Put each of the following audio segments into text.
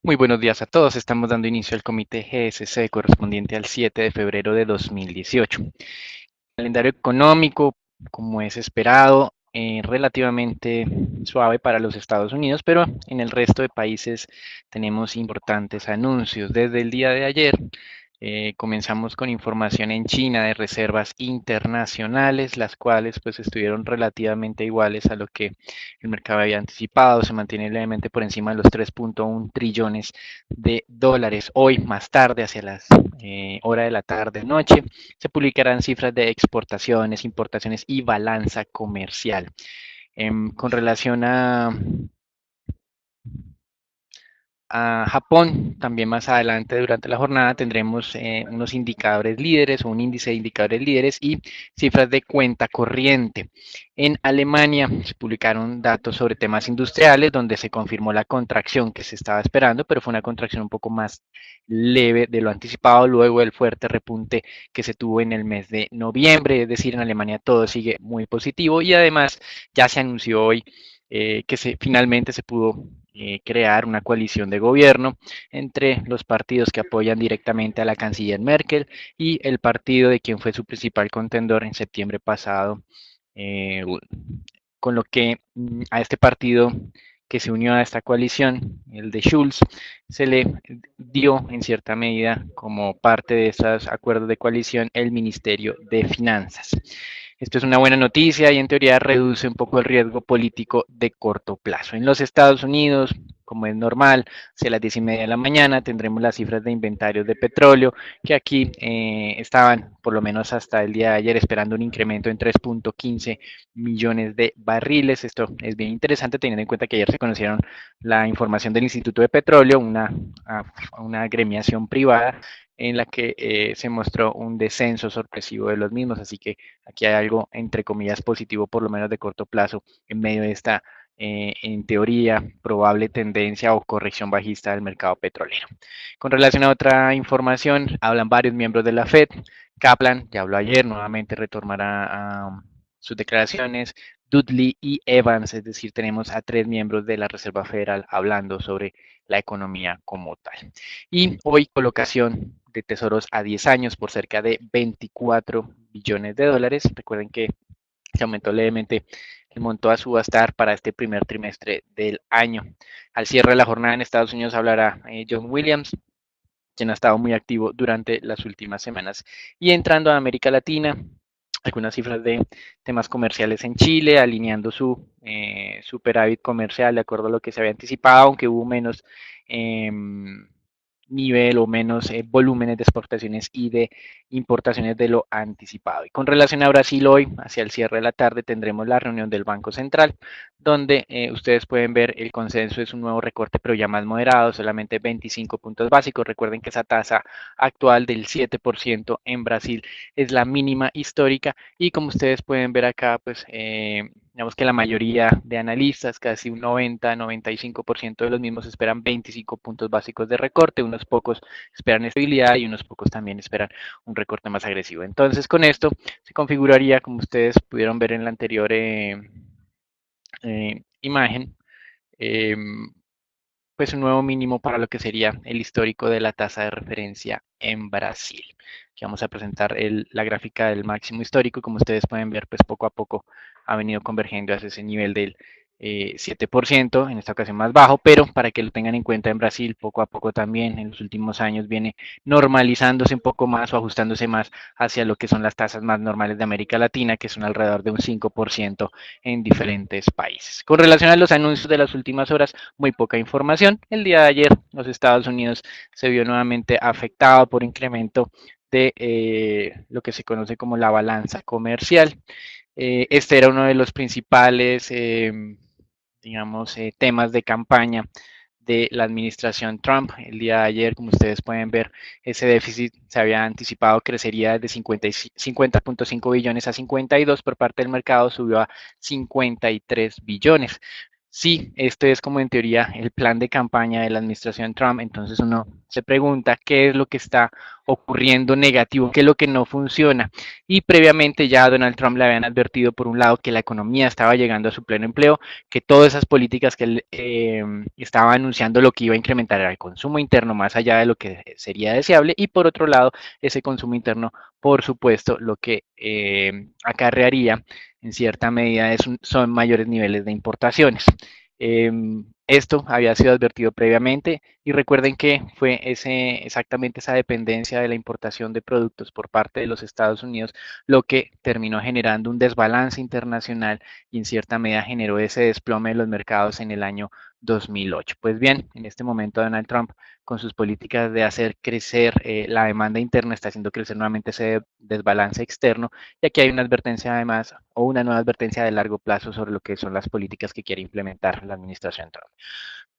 Muy buenos días a todos. Estamos dando inicio al comité GSC correspondiente al 7 de febrero de 2018. Calendario económico, como es esperado, relativamente suave para los Estados Unidos, pero en el resto de países tenemos importantes anuncios. Desde el día de ayer comenzamos con información en China de reservas internacionales, las cuales pues estuvieron relativamente iguales a lo que el mercado había anticipado. Se mantiene levemente por encima de los 3.1 trillones de dólares. Hoy, más tarde, hacia las hora de la tarde, noche, se publicarán cifras de exportaciones, importaciones y balanza comercial. Con relación a Japón, también más adelante durante la jornada tendremos unos indicadores líderes o un índice de indicadores líderes y cifras de cuenta corriente. En Alemania se publicaron datos sobre temas industriales donde se confirmó la contracción que se estaba esperando, pero fue una contracción un poco más leve de lo anticipado luego del fuerte repunte que se tuvo en el mes de noviembre. Es decir, en Alemania todo sigue muy positivo y además ya se anunció hoy que finalmente se pudo crear una coalición de gobierno entre los partidos que apoyan directamente a la canciller Merkel y el partido de quien fue su principal contendor en septiembre pasado, eh, con lo que a este partido que se unió a esta coalición, el de Schulz, se le dio en cierta medida como parte de esos acuerdos de coalición el Ministerio de Finanzas. Esto es una buena noticia y en teoría reduce un poco el riesgo político de corto plazo. En los Estados Unidos, como es normal, hacia las 10:30 de la mañana tendremos las cifras de inventarios de petróleo que aquí estaban, por lo menos hasta el día de ayer, esperando un incremento en 3.15 millones de barriles. Esto es bien interesante teniendo en cuenta que ayer se conocieron la información del Instituto de Petróleo, una agremiación privada en la que se mostró un descenso sorpresivo de los mismos, así que aquí hay algo entre comillas positivo, por lo menos de corto plazo, en medio de esta, en teoría, probable tendencia o corrección bajista del mercado petrolero. Con relación a otra información, hablan varios miembros de la Fed. Kaplan, ya habló ayer, nuevamente retomará sus declaraciones. Dudley y Evans, es decir, tenemos a tres miembros de la Reserva Federal hablando sobre la economía como tal. Y hoy colocación de tesoros a 10 años por cerca de 24 billones de dólares. Recuerden que se aumentó levemente el monto a subastar para este primer trimestre del año. Al cierre de la jornada en Estados Unidos hablará John Williams, quien ha estado muy activo durante las últimas semanas. Y entrando a América Latina, algunas cifras de temas comerciales en Chile, alineando su superávit comercial de acuerdo a lo que se había anticipado, aunque hubo menos eh, nivel o menos volúmenes de exportaciones y de importaciones de lo anticipado. Y con relación a Brasil, hoy, hacia el cierre de la tarde, tendremos la reunión del Banco Central, donde ustedes pueden ver el consenso es un nuevo recorte, pero ya más moderado, solamente 25 puntos básicos. Recuerden que esa tasa actual del 7% en Brasil es la mínima histórica y como ustedes pueden ver acá, pues digamos que la mayoría de analistas, casi un 90-95% de los mismos esperan 25 puntos básicos de recorte, unos pocos esperan estabilidad y unos pocos también esperan un recorte más agresivo. Entonces con esto se configuraría, como ustedes pudieron ver en la anterior imagen, eh, pues un nuevo mínimo para lo que sería el histórico de la tasa de referencia en Brasil. Aquí vamos a presentar la gráfica del máximo histórico y como ustedes pueden ver, pues poco a poco ha venido convergiendo hacia ese nivel del 7%, en esta ocasión más bajo, pero para que lo tengan en cuenta en Brasil, poco a poco también en los últimos años viene normalizándose un poco más o ajustándose más hacia lo que son las tasas más normales de América Latina, que son alrededor de un 5% en diferentes países. Con relación a los anuncios de las últimas horas, muy poca información. El día de ayer los Estados Unidos se vio nuevamente afectado por incremento de lo que se conoce como la balanza comercial. Este era uno de los principales, digamos, temas de campaña de la administración Trump. El día de ayer, como ustedes pueden ver, ese déficit se había anticipado crecería de 50.5 billones a 52 por parte del mercado, subió a 53 billones. Sí, este es como en teoría el plan de campaña de la administración Trump, entonces uno se pregunta qué es lo que está ocurriendo negativo, qué es lo que no funciona. Y previamente ya a Donald Trump le habían advertido por un lado que la economía estaba llegando a su pleno empleo, que todas esas políticas que él estaba anunciando lo que iba a incrementar era el consumo interno más allá de lo que sería deseable, y por otro lado ese consumo interno, por supuesto, lo que acarrearía en cierta medida son mayores niveles de importaciones. Esto había sido advertido previamente y recuerden que fue exactamente esa dependencia de la importación de productos por parte de los Estados Unidos lo que terminó generando un desbalance internacional y en cierta medida generó ese desplome de los mercados en el año 2008. Pues bien, en este momento Donald Trump, con sus políticas de hacer crecer la demanda interna, está haciendo crecer nuevamente ese desbalance externo, y aquí hay una advertencia además o una nueva advertencia de largo plazo sobre lo que son las políticas que quiere implementar la administración Trump.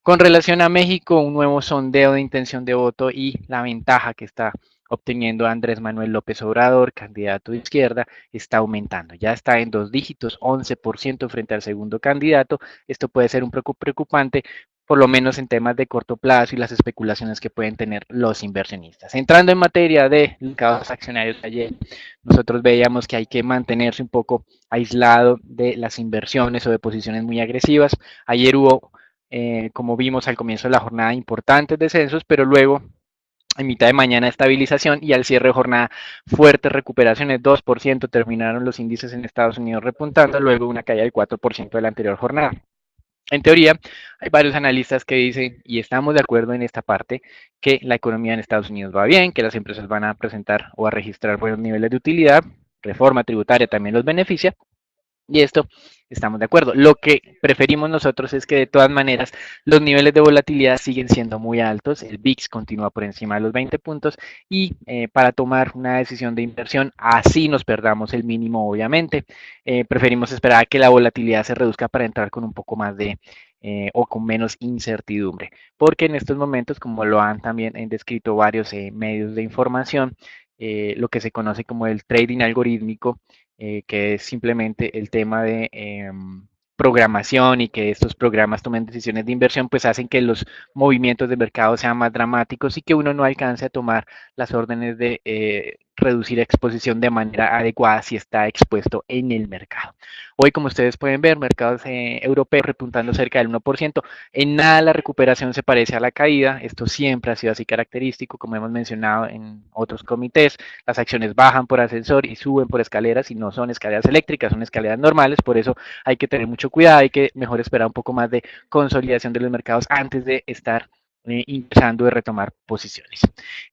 Con relación a México, un nuevo sondeo de intención de voto y la ventaja que está obteniendo Andrés Manuel López Obrador, candidato de izquierda, está aumentando. Ya está en dos dígitos, 11% frente al segundo candidato. Esto puede ser un poco preocupante, por lo menos en temas de corto plazo y las especulaciones que pueden tener los inversionistas. Entrando en materia de mercados accionarios, ayer nosotros veíamos que hay que mantenerse un poco aislado de las inversiones o de posiciones muy agresivas. Ayer hubo como vimos al comienzo de la jornada, importantes descensos, pero luego en mitad de mañana estabilización y al cierre de jornada fuertes recuperaciones, 2% terminaron los índices en Estados Unidos repuntando, luego una caída del 4% de la anterior jornada. En teoría, hay varios analistas que dicen, y estamos de acuerdo en esta parte, que la economía en Estados Unidos va bien, que las empresas van a presentar o a registrar buenos niveles de utilidad, reforma tributaria también los beneficia, y esto estamos de acuerdo. Lo que preferimos nosotros es que de todas maneras los niveles de volatilidad siguen siendo muy altos. El VIX continúa por encima de los 20 puntos y para tomar una decisión de inversión, así nos perdamos el mínimo, obviamente. Preferimos esperar a que la volatilidad se reduzca para entrar con un poco más de o con menos incertidumbre. Porque en estos momentos, como lo han también descrito varios medios de información, lo que se conoce como el trading algorítmico, que es simplemente el tema de programación y que estos programas tomen decisiones de inversión, pues hacen que los movimientos de mercado sean más dramáticos y que uno no alcance a tomar las órdenes de reducir exposición de manera adecuada si está expuesto en el mercado. Hoy, como ustedes pueden ver, mercados europeos repuntando cerca del 1%. En nada la recuperación se parece a la caída. Esto siempre ha sido así característico, como hemos mencionado en otros comités. Las acciones bajan por ascensor y suben por escaleras y no son escaleras eléctricas, son escaleras normales. Por eso hay que tener mucho cuidado, hay que mejor esperar un poco más de consolidación de los mercados antes de estar ingresando de retomar posiciones.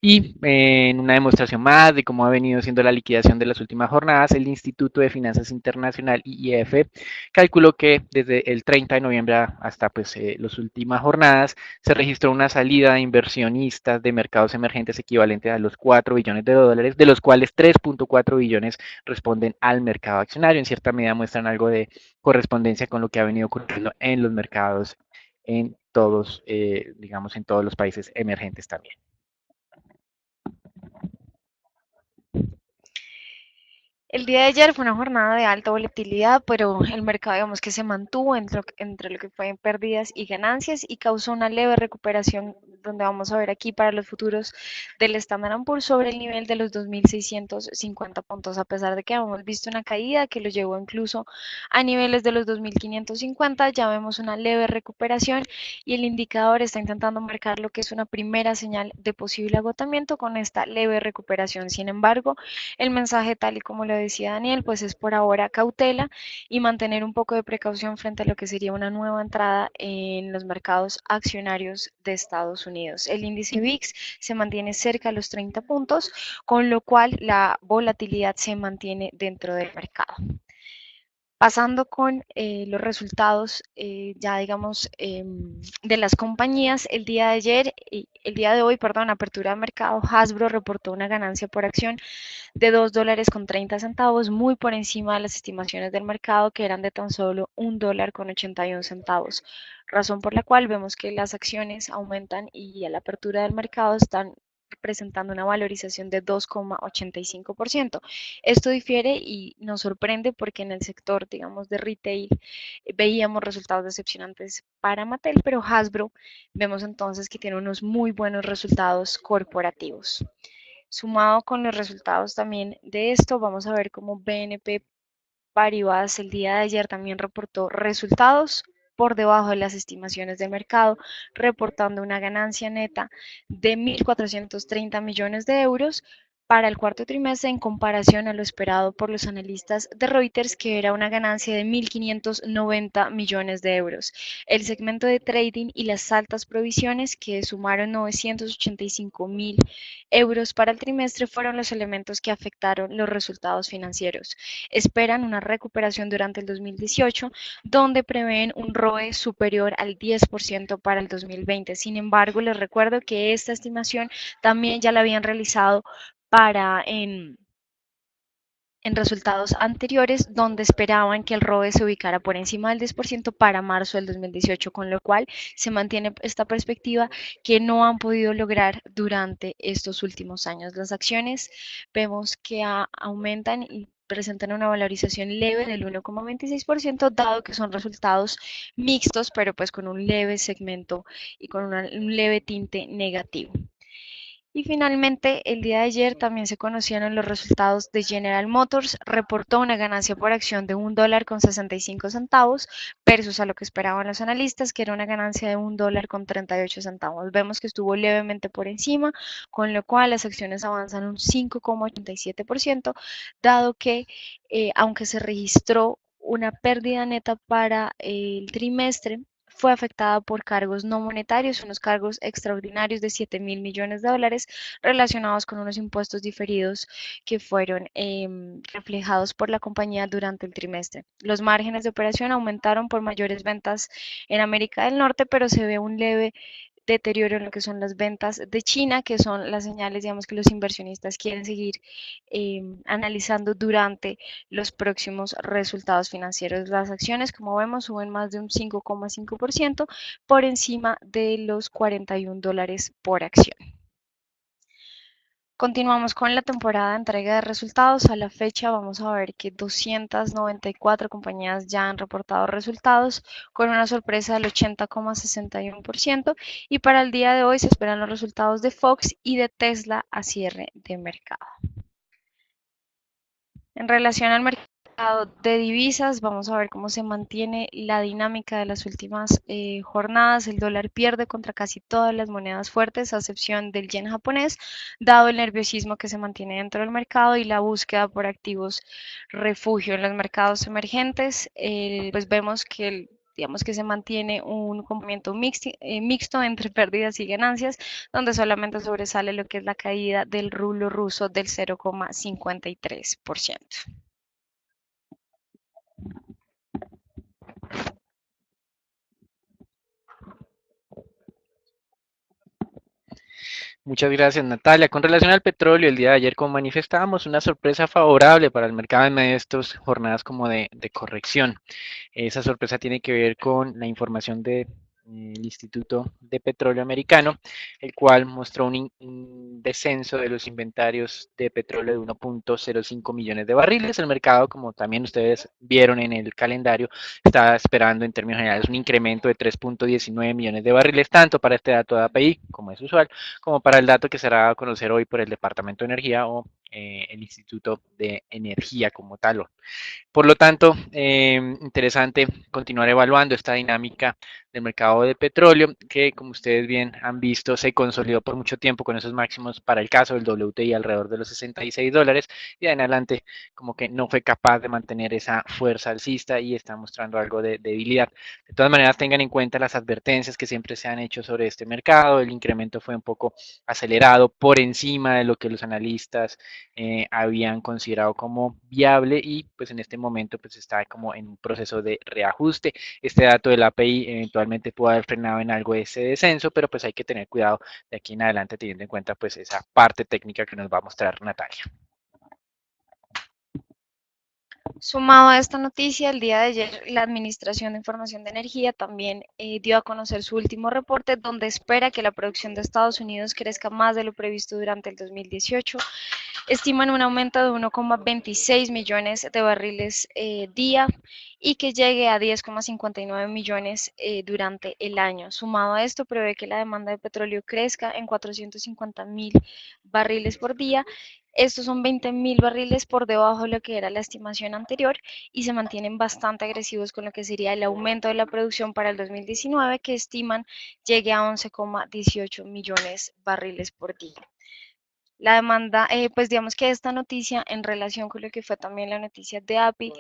Y en una demostración más de cómo ha venido siendo la liquidación de las últimas jornadas, el Instituto de Finanzas Internacional, IIF, calculó que desde el 30 de noviembre hasta pues, las últimas jornadas se registró una salida de inversionistas de mercados emergentes equivalente a los 4 billones de dólares, de los cuales 3.4 billones responden al mercado accionario. En cierta medida muestran algo de correspondencia con lo que ha venido ocurriendo en los mercados en todos, digamos, en todos los países emergentes también. El día de ayer fue una jornada de alta volatilidad, pero el mercado, digamos que se mantuvo entre lo que fue pérdidas y ganancias y causó una leve recuperación, donde vamos a ver aquí para los futuros del Standard Poor's sobre el nivel de los 2.650 puntos, a pesar de que hemos visto una caída que lo llevó incluso a niveles de los 2.550, ya vemos una leve recuperación y el indicador está intentando marcar lo que es una primera señal de posible agotamiento con esta leve recuperación. Sin embargo, el mensaje, tal y como lo decía Daniel, pues es por ahora cautela y mantener un poco de precaución frente a lo que sería una nueva entrada en los mercados accionarios de Estados Unidos. El índice VIX se mantiene cerca de los 30 puntos, con lo cual la volatilidad se mantiene dentro del mercado. Pasando con los resultados, ya digamos, de las compañías, el día de ayer, el día de hoy, perdón, apertura de mercado, Hasbro reportó una ganancia por acción de $2.30, muy por encima de las estimaciones del mercado, que eran de tan solo $1.81, razón por la cual vemos que las acciones aumentan y a la apertura del mercado están presentando una valorización de 2,85%. Esto difiere y nos sorprende porque en el sector, digamos, de retail veíamos resultados decepcionantes para Mattel, pero Hasbro vemos entonces que tiene unos muy buenos resultados corporativos. Sumado con los resultados también de esto, vamos a ver cómo BNP Paribas el día de ayer también reportó resultados por debajo de las estimaciones de mercado, reportando una ganancia neta de 1.430 millones de euros para el cuarto trimestre en comparación a lo esperado por los analistas de Reuters, que era una ganancia de 1.590 millones de euros. El segmento de trading y las altas provisiones, que sumaron 985.000 euros para el trimestre, fueron los elementos que afectaron los resultados financieros. Esperan una recuperación durante el 2018, donde prevén un ROE superior al 10% para el 2020. Sin embargo, les recuerdo que esta estimación también ya la habían realizado para en resultados anteriores, donde esperaban que el ROE se ubicara por encima del 10% para marzo del 2018, con lo cual se mantiene esta perspectiva que no han podido lograr durante estos últimos años. Las acciones vemos que aumentan y presentan una valorización leve del 1,26%, dado que son resultados mixtos, pero pues con un leve segmento y con un leve tinte negativo. Y finalmente, el día de ayer también se conocieron los resultados de General Motors. Reportó una ganancia por acción de $1,65 versus a lo que esperaban los analistas, que era una ganancia de $1,38. Vemos que estuvo levemente por encima, con lo cual las acciones avanzan un 5,87%, dado que aunque se registró una pérdida neta para el trimestre, fue afectada por cargos no monetarios, unos cargos extraordinarios de 7.000 millones de dólares relacionados con unos impuestos diferidos que fueron reflejados por la compañía durante el trimestre. Los márgenes de operación aumentaron por mayores ventas en América del Norte, pero se ve un leve deterioro en lo que son las ventas de China, que son las señales, digamos, que los inversionistas quieren seguir analizando durante los próximos resultados financieros. Las acciones, como vemos, suben más de un 5,5% por encima de los $41 por acción. Continuamos con la temporada de entrega de resultados. A la fecha vamos a ver que 294 compañías ya han reportado resultados con una sorpresa del 80,61% y para el día de hoy se esperan los resultados de Fox y de Tesla a cierre de mercado. En relación al mercado de divisas, vamos a ver cómo se mantiene la dinámica de las últimas jornadas. El dólar pierde contra casi todas las monedas fuertes, a excepción del yen japonés, dado el nerviosismo que se mantiene dentro del mercado y la búsqueda por activos refugio en los mercados emergentes. Pues vemos que digamos que se mantiene un comportamiento mixto entre pérdidas y ganancias, donde solamente sobresale lo que es la caída del rublo ruso del 0,53%. Muchas gracias, Natalia. Con relación al petróleo, el día de ayer, como manifestábamos, una sorpresa favorable para el mercado en medio de estas jornadas como de corrección. Esa sorpresa tiene que ver con la información del Instituto de Petróleo Americano, el cual mostró un descenso de los inventarios de petróleo de 1,05 millones de barriles. El mercado, como también ustedes vieron en el calendario, está esperando en términos generales un incremento de 3,19 millones de barriles, tanto para este dato de API, como es usual, como para el dato que será a conocer hoy por el Departamento de Energía o el Instituto de Energía como tal. Por lo tanto, interesante continuar evaluando esta dinámica del mercado de petróleo, que como ustedes bien han visto, se consolidó por mucho tiempo con esos máximos para el caso del WTI alrededor de los $66, y de en adelante como que no fue capaz de mantener esa fuerza alcista y está mostrando algo de debilidad. De todas maneras, tengan en cuenta las advertencias que siempre se han hecho sobre este mercado. El incremento fue un poco acelerado por encima de lo que los analistas habían considerado como viable, y pues en este momento pues está como en un proceso de reajuste. Este dato del API eventualmente puede haber frenado en algo ese descenso, pero pues hay que tener cuidado de aquí en adelante, teniendo en cuenta pues esa parte técnica que nos va a mostrar Natalia. Sumado a esta noticia, el día de ayer la Administración de Información de Energía también dio a conocer su último reporte, donde espera que la producción de Estados Unidos crezca más de lo previsto durante el 2018. Estiman un aumento de 1,26 millones de barriles día y que llegue a 10,59 millones durante el año. Sumado a esto, prevé que la demanda de petróleo crezca en 450.000 barriles por día. Estos son 20.000 barriles por debajo de lo que era la estimación anterior y se mantienen bastante agresivos con lo que sería el aumento de la producción para el 2019, que estiman llegue a 11,18 millones barriles por día. La demanda, pues digamos que esta noticia en relación con lo que fue también la noticia de API,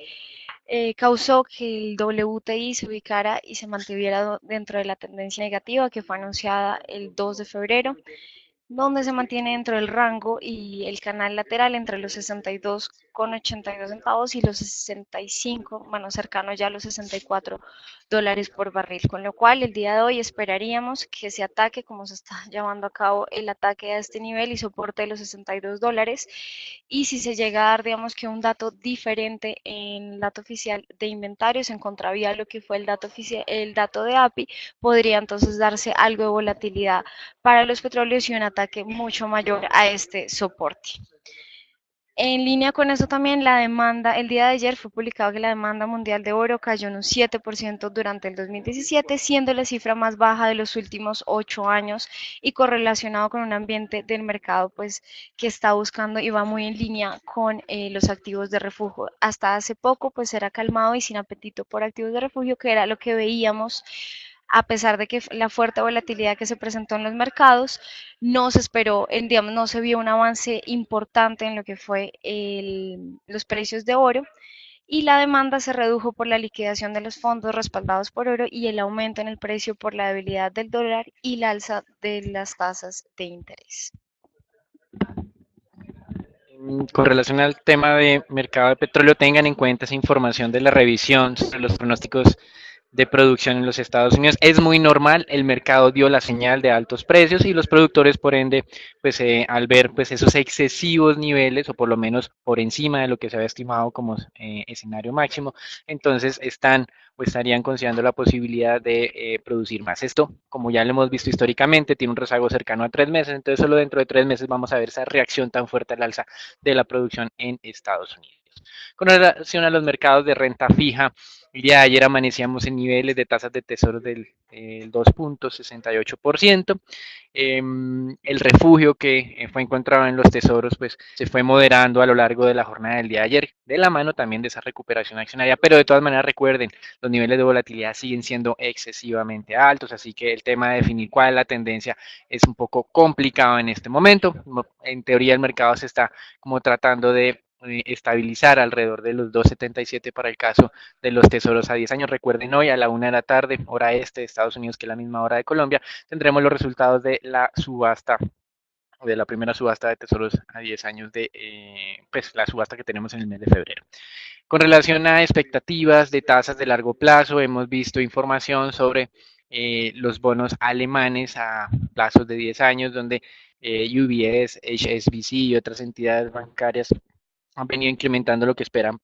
causó que el WTI se ubicara y se mantuviera dentro de la tendencia negativa que fue anunciada el 2 de febrero, donde se mantiene dentro del rango y el canal lateral entre los 62,82 centavos y los 65, bueno, cercano ya a los $64 por barril, con lo cual el día de hoy esperaríamos que se ataque, como se está llevando a cabo el ataque a este nivel y soporte de los $62, y si se llega a dar, digamos que un dato diferente en el dato oficial de inventarios en contravía a lo que fue el dato oficial, el dato de API, podría entonces darse algo de volatilidad para los petróleos y un ataque mucho mayor a este soporte. En línea con eso también la demanda, el día de ayer fue publicado que la demanda mundial de oro cayó en un 7% durante el 2017, siendo la cifra más baja de los últimos 8 años y correlacionado con un ambiente del mercado pues que está buscando y va muy en línea con los activos de refugio. Hasta hace poco pues era calmado y sin apetito por activos de refugio, que era lo que veíamos a pesar de que la fuerte volatilidad que se presentó en los mercados, no se esperó, digamos, no se vio un avance importante en lo que fue los precios de oro y la demanda se redujo por la liquidación de los fondos respaldados por oro y el aumento en el precio por la debilidad del dólar y la alza de las tasas de interés. Con relación al tema de mercado de petróleo, tengan en cuenta esa información de la revisión sobre los pronósticos de producción en los Estados Unidos. Es muy normal, el mercado dio la señal de altos precios y los productores, por ende, pues al ver pues esos excesivos niveles, o por lo menos por encima de lo que se había estimado como escenario máximo, entonces están o estarían considerando la posibilidad de producir más. Esto, como ya lo hemos visto históricamente, tiene un rezago cercano a 3 meses, entonces solo dentro de 3 meses vamos a ver esa reacción tan fuerte al alza de la producción en Estados Unidos. Con relación a los mercados de renta fija, el día de ayer amanecíamos en niveles de tasas de tesoro del 2,68%. El refugio que fue encontrado en los tesoros pues se fue moderando a lo largo de la jornada del día de ayer, de la mano también de esa recuperación accionaria, pero de todas maneras recuerden, los niveles de volatilidad siguen siendo excesivamente altos, así que el tema de definir cuál es la tendencia es un poco complicado en este momento. En teoría el mercado se está como tratando de estabilizar alrededor de los 2,77 para el caso de los tesoros a 10 años. Recuerden, hoy a la 1 de la tarde, hora este de Estados Unidos, que es la misma hora de Colombia, tendremos los resultados de la subasta, de la primera subasta de tesoros a 10 años de pues la subasta que tenemos en el mes de febrero. Con relación a expectativas de tasas de largo plazo, hemos visto información sobre los bonos alemanes a plazos de 10 años, donde UBS, HSBC y otras entidades bancarias han venido incrementando lo que esperan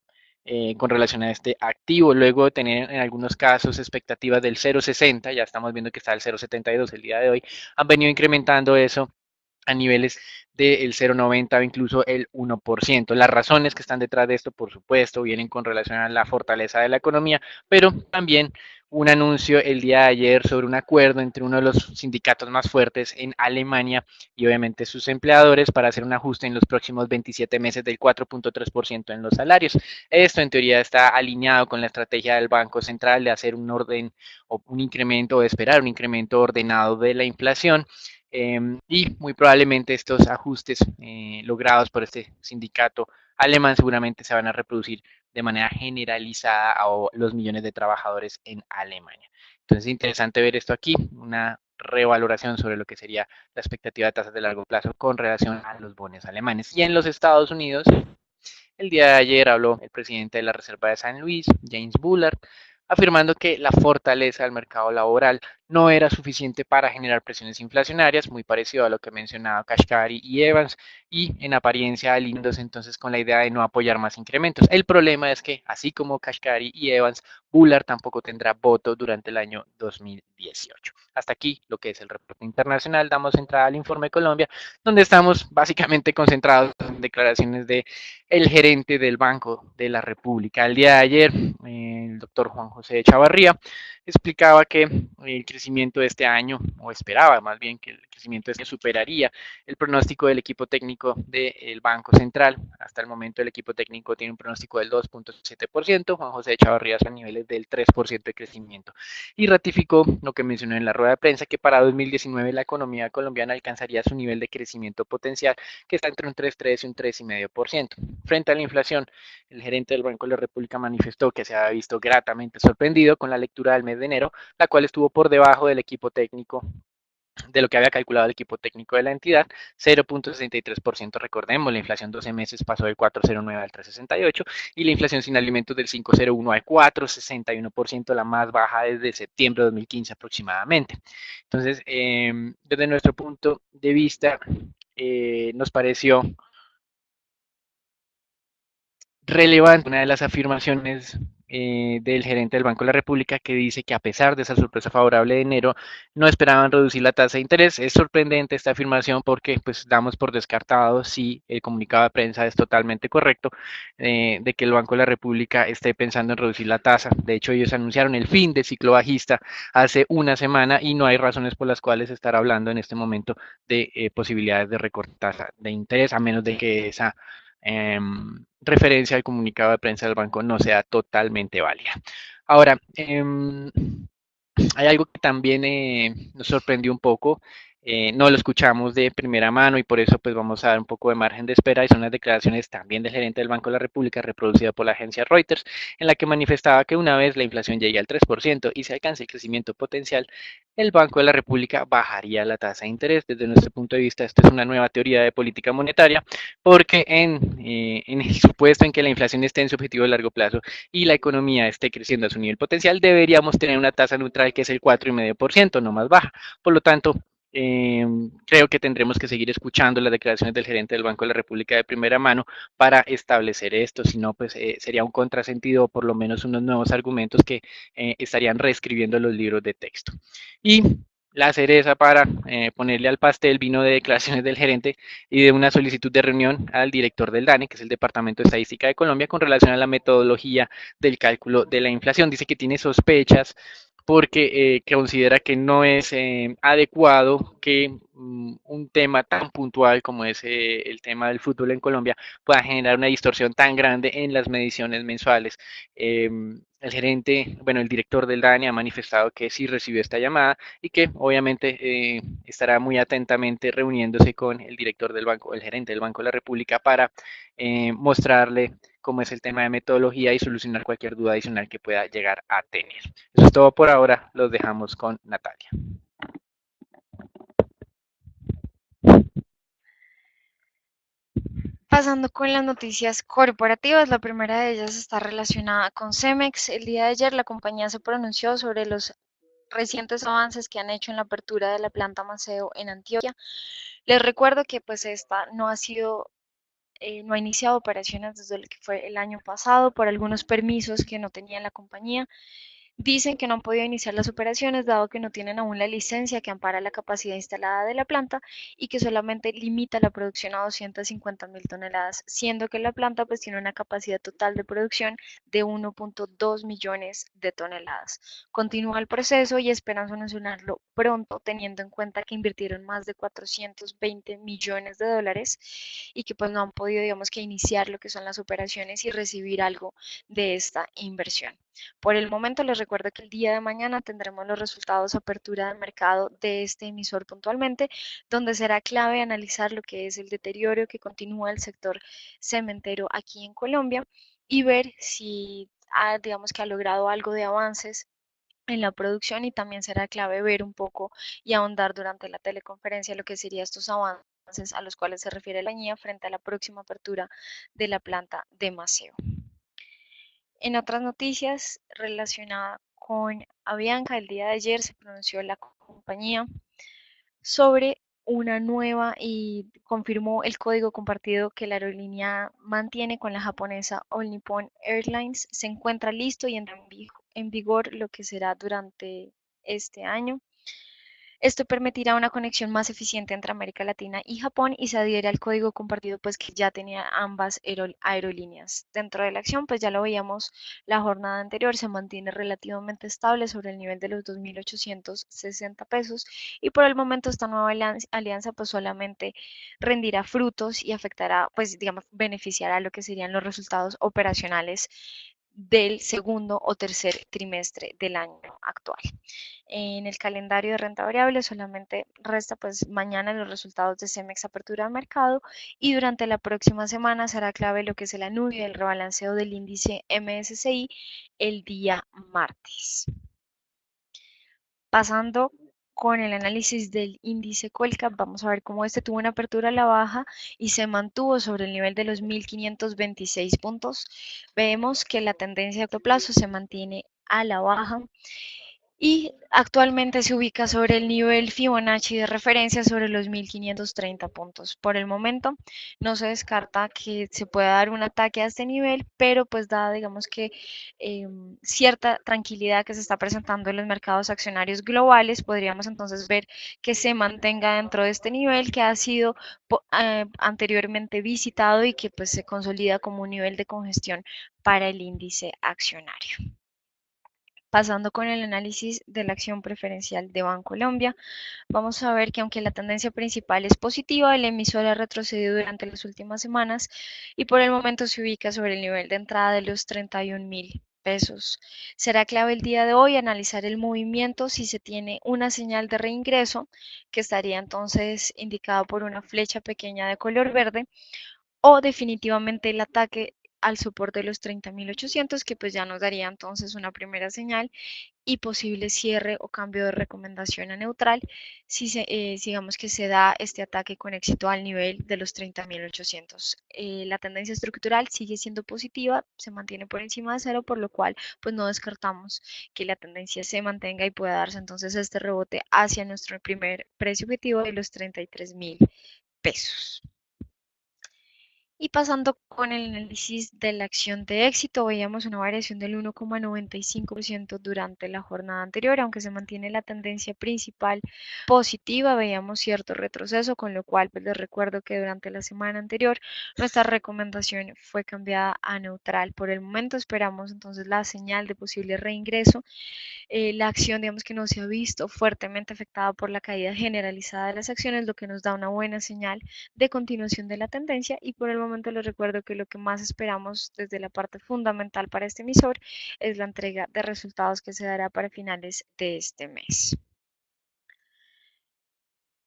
con relación a este activo. Luego de tener en algunos casos expectativas del 0,60, ya estamos viendo que está el 0,72 el día de hoy, han venido incrementando eso a niveles del 0,90 o incluso el 1%. Las razones que están detrás de esto, por supuesto, vienen con relación a la fortaleza de la economía, pero también un anuncio el día de ayer sobre un acuerdo entre uno de los sindicatos más fuertes en Alemania y obviamente sus empleadores para hacer un ajuste en los próximos 27 meses del 4,3% en los salarios. Esto en teoría está alineado con la estrategia del Banco Central de hacer un orden o un incremento o de esperar un incremento ordenado de la inflación. Y muy probablemente estos ajustes logrados por este sindicato alemán seguramente se van a reproducir de manera generalizada a los millones de trabajadores en Alemania. Entonces es interesante ver esto aquí, una revaloración sobre lo que sería la expectativa de tasas de largo plazo con relación a los bonos alemanes. Y en los Estados Unidos, el día de ayer habló el presidente de la Reserva de San Luis, James Bullard, afirmando que la fortaleza del mercado laboral no era suficiente para generar presiones inflacionarias, muy parecido a lo que mencionaba Kashkari y Evans, y en apariencia alineándose entonces con la idea de no apoyar más incrementos. El problema es que, así como Kashkari y Evans, Bullard tampoco tendrá voto durante el año 2018. Hasta aquí lo que es el reporte internacional. Damos entrada al informe de Colombia, donde estamos básicamente concentrados declaraciones de el gerente del Banco de la República. El día de ayer, el doctor Juan José Chavarría explicaba que el crecimiento de este año, o esperaba más bien que el crecimiento de este año superaría el pronóstico del equipo técnico del Banco Central. Hasta el momento el equipo técnico tiene un pronóstico del 2.7%, Juan José Chavarría a niveles del 3% de crecimiento. Y ratificó lo que mencionó en la rueda de prensa, que para 2019 la economía colombiana alcanzaría su nivel de crecimiento potencial, que está entre un 3,3 y un 3,5%. Frente a la inflación, el gerente del Banco de la República manifestó que se había visto gratamente sorprendido con la lectura del mes de enero, la cual estuvo por debajo del equipo técnico de lo que había calculado el equipo técnico de la entidad, 0.63%. Recordemos, la inflación 12 meses pasó del 4,09 al 3,68 y la inflación sin alimentos del 5,01 al 4,61%, la más baja desde septiembre de 2015 aproximadamente. Entonces, desde nuestro punto de vista, nos pareció relevante una de las afirmaciones del gerente del Banco de la República, que dice que a pesar de esa sorpresa favorable de enero, no esperaban reducir la tasa de interés. Es sorprendente esta afirmación porque pues damos por descartado, si el comunicado de prensa es totalmente correcto, de que el Banco de la República esté pensando en reducir la tasa. De hecho, ellos anunciaron el fin del ciclo bajista hace una semana y no hay razones por las cuales estar hablando en este momento de posibilidades de recortar tasa de interés, a menos de que esa referencia al comunicado de prensa del banco no sea totalmente válida. Ahora, hay algo que también nos sorprendió un poco, no lo escuchamos de primera mano y por eso pues vamos a dar un poco de margen de espera, y son las declaraciones también del gerente del Banco de la República, reproducida por la agencia Reuters, en la que manifestaba que una vez la inflación llegue al 3% y se alcance el crecimiento potencial, el Banco de la República bajaría la tasa de interés. Desde nuestro punto de vista, esto es una nueva teoría de política monetaria, porque en el supuesto en que la inflación esté en su objetivo de largo plazo y la economía esté creciendo a su nivel potencial, deberíamos tener una tasa neutral que es el 4,5%, no más baja. Por lo tanto, creo que tendremos que seguir escuchando las declaraciones del gerente del Banco de la República de primera mano para establecer esto, si no, pues sería un contrasentido o por lo menos unos nuevos argumentos que estarían reescribiendo los libros de texto. Y la cereza para ponerle al pastel vino de declaraciones del gerente y de una solicitud de reunión al director del DANE, que es el Departamento de Estadística de Colombia, con relación a la metodología del cálculo de la inflación. Dice que tiene sospechas porque considera que no es adecuado que un tema tan puntual como es el tema del fútbol en Colombia pueda generar una distorsión tan grande en las mediciones mensuales. El gerente, bueno, el director del DANE ha manifestado que sí recibió esta llamada y que obviamente estará muy atentamente reuniéndose con el director del banco, el gerente del Banco de la República, para mostrarle cómo es el tema de metodología y solucionar cualquier duda adicional que pueda llegar a tener. Eso es todo por ahora, los dejamos con Natalia. Pasando con las noticias corporativas, la primera de ellas está relacionada con Cemex. El día de ayer la compañía se pronunció sobre los recientes avances que han hecho en la apertura de la planta Maceo en Antioquia. Les recuerdo que pues esta no ha sido no ha iniciado operaciones desde el que fue el año pasado por algunos permisos que no tenía la compañía. Dicen que no han podido iniciar las operaciones dado que no tienen aún la licencia que ampara la capacidad instalada de la planta y que solamente limita la producción a 250.000 toneladas, siendo que la planta pues tiene una capacidad total de producción de 1.2 millones de toneladas. Continúa el proceso y esperan solucionarlo pronto, teniendo en cuenta que invirtieron más de 420 millones de dólares y que pues no han podido, digamos, que iniciar lo que son las operaciones y recibir algo de esta inversión. Por el momento les recuerdo que el día de mañana tendremos los resultados de apertura de mercado de este emisor puntualmente, donde será clave analizar lo que es el deterioro que continúa el sector cementero aquí en Colombia y ver si digamos que ha logrado algo de avances en la producción, y también será clave ver un poco y ahondar durante la teleconferencia lo que serían estos avances a los cuales se refiere la compañía frente a la próxima apertura de la planta de Maceo. En otras noticias relacionadas con Avianca, el día de ayer se pronunció la compañía sobre una nueva y confirmó el código compartido que la aerolínea mantiene con la japonesa All Nippon Airlines. Se encuentra listo y en vigor lo que será durante este año. Esto permitirá una conexión más eficiente entre América Latina y Japón y se adhiere al código compartido pues que ya tenía ambas aerolíneas. Dentro de la acción, pues ya lo veíamos la jornada anterior, se mantiene relativamente estable sobre el nivel de los 2.860 pesos y por el momento esta nueva alianza pues solamente rendirá frutos y afectará, pues digamos, beneficiará lo que serían los resultados operacionales del segundo o tercer trimestre del año actual. En el calendario de renta variable solamente resta pues mañana los resultados de Cemex apertura de mercado y durante la próxima semana será clave lo que es el anuncio del rebalanceo del índice MSCI el día martes. Pasando con el análisis del índice Colcap, vamos a ver cómo este tuvo una apertura a la baja y se mantuvo sobre el nivel de los 1.526 puntos. Vemos que la tendencia a corto plazo se mantiene a la baja y actualmente se ubica sobre el nivel Fibonacci de referencia sobre los 1.530 puntos. Por el momento no se descarta que se pueda dar un ataque a este nivel, pero pues dada digamos que cierta tranquilidad que se está presentando en los mercados accionarios globales, podríamos entonces ver que se mantenga dentro de este nivel que ha sido anteriormente visitado y que pues se consolida como un nivel de congestión para el índice accionario. Pasando con el análisis de la acción preferencial de Bancolombia, vamos a ver que aunque la tendencia principal es positiva, el emisor ha retrocedido durante las últimas semanas y por el momento se ubica sobre el nivel de entrada de los 31.000 pesos. Será clave el día de hoy analizar el movimiento si se tiene una señal de reingreso, que estaría entonces indicada por una flecha pequeña de color verde, o definitivamente el ataque al soporte de los 30.800, que pues ya nos daría entonces una primera señal y posible cierre o cambio de recomendación a neutral si digamos que se da este ataque con éxito al nivel de los 30.800. La tendencia estructural sigue siendo positiva, se mantiene por encima de cero, por lo cual pues no descartamos que la tendencia se mantenga y pueda darse entonces este rebote hacia nuestro primer precio objetivo de los 33.000 pesos. Y pasando con el análisis de la acción de éxito, veíamos una variación del 1,95% durante la jornada anterior, aunque se mantiene la tendencia principal positiva, veíamos cierto retroceso, con lo cual pues les recuerdo que durante la semana anterior nuestra recomendación fue cambiada a neutral. Por el momento esperamos entonces la señal de posible reingreso. La acción, digamos que no se ha visto fuertemente afectada por la caída generalizada de las acciones, lo que nos da una buena señal de continuación de la tendencia y por el momento les recuerdo que lo que más esperamos desde la parte fundamental para este emisor es la entrega de resultados que se dará para finales de este mes.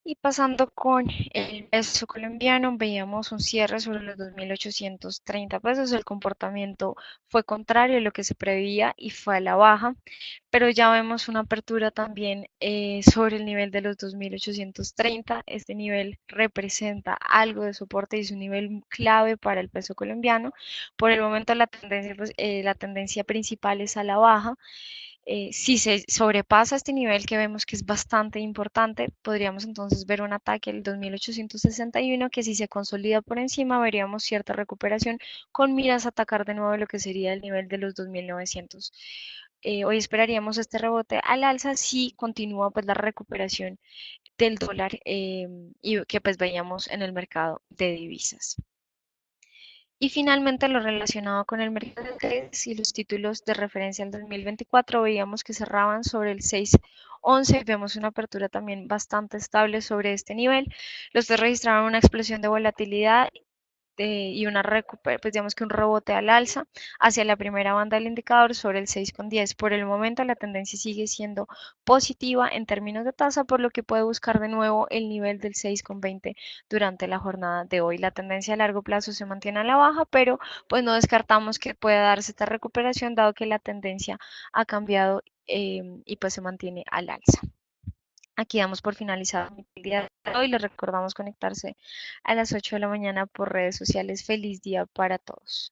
Y pasando con el peso colombiano, veíamos un cierre sobre los 2.830 pesos. El comportamiento fue contrario a lo que se preveía y fue a la baja, pero ya vemos una apertura también sobre el nivel de los 2.830. Este nivel representa algo de soporte y es un nivel clave para el peso colombiano. Por el momento la tendencia, pues, la tendencia principal es a la baja. Si se sobrepasa este nivel que vemos que es bastante importante, podríamos entonces ver un ataque al 2.861 que si se consolida por encima veríamos cierta recuperación con miras a atacar de nuevo lo que sería el nivel de los 2.900. Hoy esperaríamos este rebote al alza si continúa pues la recuperación del dólar y que pues veíamos en el mercado de divisas. Y finalmente lo relacionado con el mercado de TES y los títulos de referencia al 2024, veíamos que cerraban sobre el 6.11, vemos una apertura también bastante estable sobre este nivel. Los TES registraron una explosión de volatilidad y una pues digamos que un rebote al alza hacia la primera banda del indicador sobre el 6.10. Por el momento la tendencia sigue siendo positiva en términos de tasa, por lo que puede buscar de nuevo el nivel del 6.20 durante la jornada de hoy. La tendencia a largo plazo se mantiene a la baja, pero pues no descartamos que pueda darse esta recuperación dado que la tendencia ha cambiado y pues se mantiene al alza. Aquí damos por finalizado el día de hoy. Les recordamos conectarse a las 8 de la mañana por redes sociales. Feliz día para todos.